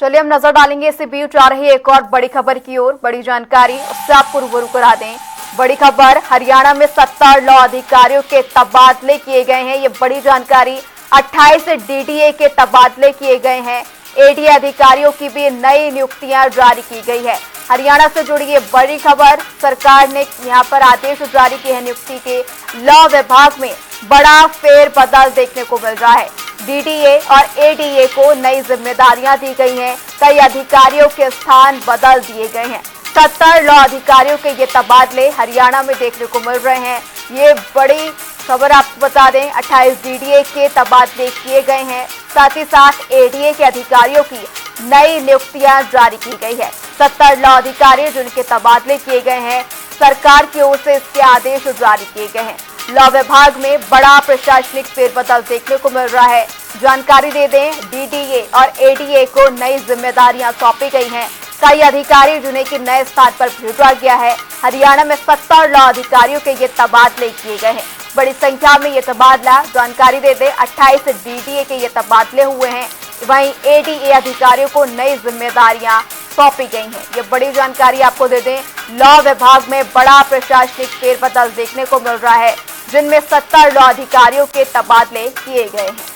चलिए हम नजर डालेंगे इसी बीच आ रही एक और बड़ी खबर की ओर। बड़ी जानकारी उससे आपको रूबरू करा दें। बड़ी खबर, हरियाणा में 70 लॉ अधिकारियों के तबादले किए गए हैं। ये बड़ी जानकारी, 28 डीडीए के तबादले किए गए हैं। एडीए अधिकारियों की भी नई नियुक्तियां जारी की गई है। हरियाणा से जुड़ी ये बड़ी खबर, सरकार ने यहां पर आदेश जारी किए हैं नियुक्ति के। लॉ विभाग में बड़ा फेरबदल देखने को मिल रहा है। डीडीए और एडीए को नई जिम्मेदारियां दी गई हैं। कई अधिकारियों के स्थान बदल दिए गए हैं। 70 लॉ अधिकारियों के ये तबादले हरियाणा में देखने को मिल रहे हैं। ये बड़ी खबर आपको बता दें, 28 डीडीए के तबादले किए गए हैं। साथ ही साथ एडीए के अधिकारियों की नई नियुक्तियां जारी की गई है। 70 लॉ अधिकारी जिनके तबादले किए गए हैं, सरकार की ओर से इसके आदेश जारी किए गए हैं। लॉ विभाग में बड़ा प्रशासनिक फेरबदल देखने को मिल रहा है। जानकारी दे दें, डीडीए और एडीए को नई जिम्मेदारियां सौंपी गई हैं। कई अधिकारी जिन्हें कि नए स्थान पर भेजा गया है। हरियाणा में 70 लॉ अधिकारियों के ये तबादले किए गए हैं। बड़ी संख्या में ये तबादला, जानकारी दे दें, 28 डीडीए के ये तबादले हुए हैं। वहीं एडीए अधिकारियों को नई जिम्मेदारियां सौंपी गई हैं। ये बड़ी जानकारी आपको दे दें, लॉ विभाग में बड़ा प्रशासनिक फेरबदल देखने को मिल रहा है, जिनमें 70 लॉ अधिकारियों के तबादले किए गए हैं।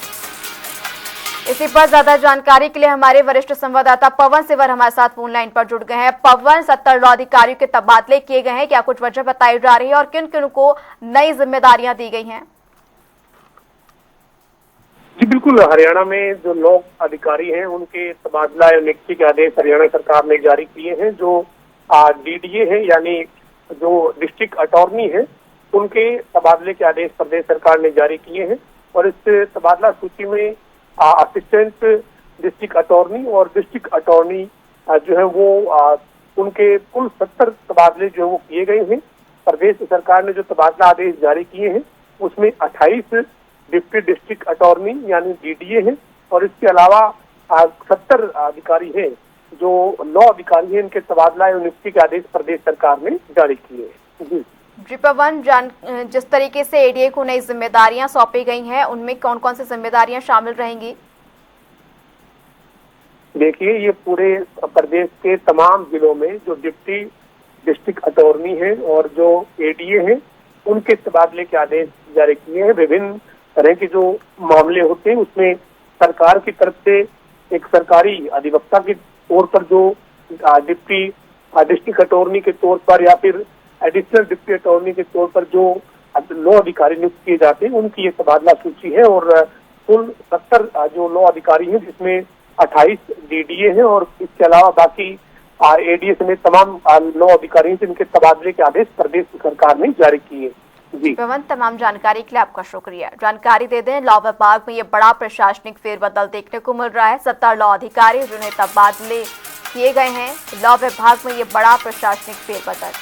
इसी पर ज्यादा जानकारी के लिए हमारे वरिष्ठ संवाददाता पवन सिवर हमारे साथ फोन लाइन पर जुड़ गए हैं। पवन, 70 लॉ अधिकारियों के तबादले किए गए हैं, क्या कुछ वजह बताई जा रही है और किन किन को नई जिम्मेदारियां दी गई हैं? जी बिल्कुल, हरियाणा में जो लॉ अधिकारी हैं उनके तबादला और नियुक्ति के आदेश हरियाणा सरकार ने जारी किए हैं। जो डीडीए है यानी जो डिस्ट्रिक्ट अटॉर्नी है, उनके तबादले के आदेश प्रदेश सरकार ने जारी किए हैं। और इस तबादला सूची में असिस्टेंट डिस्ट्रिक्ट अटॉर्नी और डिस्ट्रिक्ट अटॉर्नी जो है वो उनके कुल 70 तबादले जो है वो किए गए हैं। प्रदेश सरकार ने जो तबादला आदेश जारी किए हैं उसमें 28 डिप्टी डिस्ट्रिक्ट अटॉर्नी यानी डीडीए है और इसके अलावा 70 अधिकारी हैं जो लॉ अधिकारी हैं। इनके तबादला और नियुक्ति के आदेश प्रदेश सरकार ने जारी किए हैं। जी पवन, जिस तरीके से एडीए को नई जिम्मेदारियां सौंपी गई हैं, उनमें कौन कौन सी जिम्मेदारियां शामिल रहेंगी? देखिए, ये पूरे प्रदेश के तमाम जिलों में जो डिप्टी डिस्ट्रिक्ट अटॉर्नी है और जो एडीए है, उनके तबादले के आदेश जारी किए हैं। विभिन्न तरह के जो मामले होते हैं उसमें सरकार की तरफ से एक सरकारी अधिवक्ता के तौर पर जो डिप्टी डिस्ट्रिक्ट अटॉर्नी के तौर पर या फिर एडिशनल डिप्टी अटॉर्नी के तौर पर जो लॉ अधिकारी नियुक्त किए जाते हैं, उनकी ये तबादला सूची है। और कुल 70 जो लॉ अधिकारी हैं, जिसमें 28 डीडीए हैं और इसके अलावा बाकी एडीए समेत तमाम लॉ अधिकारी हैं, जिनके तबादले के आदेश प्रदेश सरकार ने जारी किए। जी पवन, तमाम जानकारी के लिए आपका शुक्रिया। जानकारी दे दें, लॉ विभाग में ये बड़ा प्रशासनिक फेरबदल देखने को मिल रहा है। 70 लॉ अधिकारी जिन्हें तबादले किए गए हैं, लॉ विभाग में ये बड़ा प्रशासनिक फेरबदल।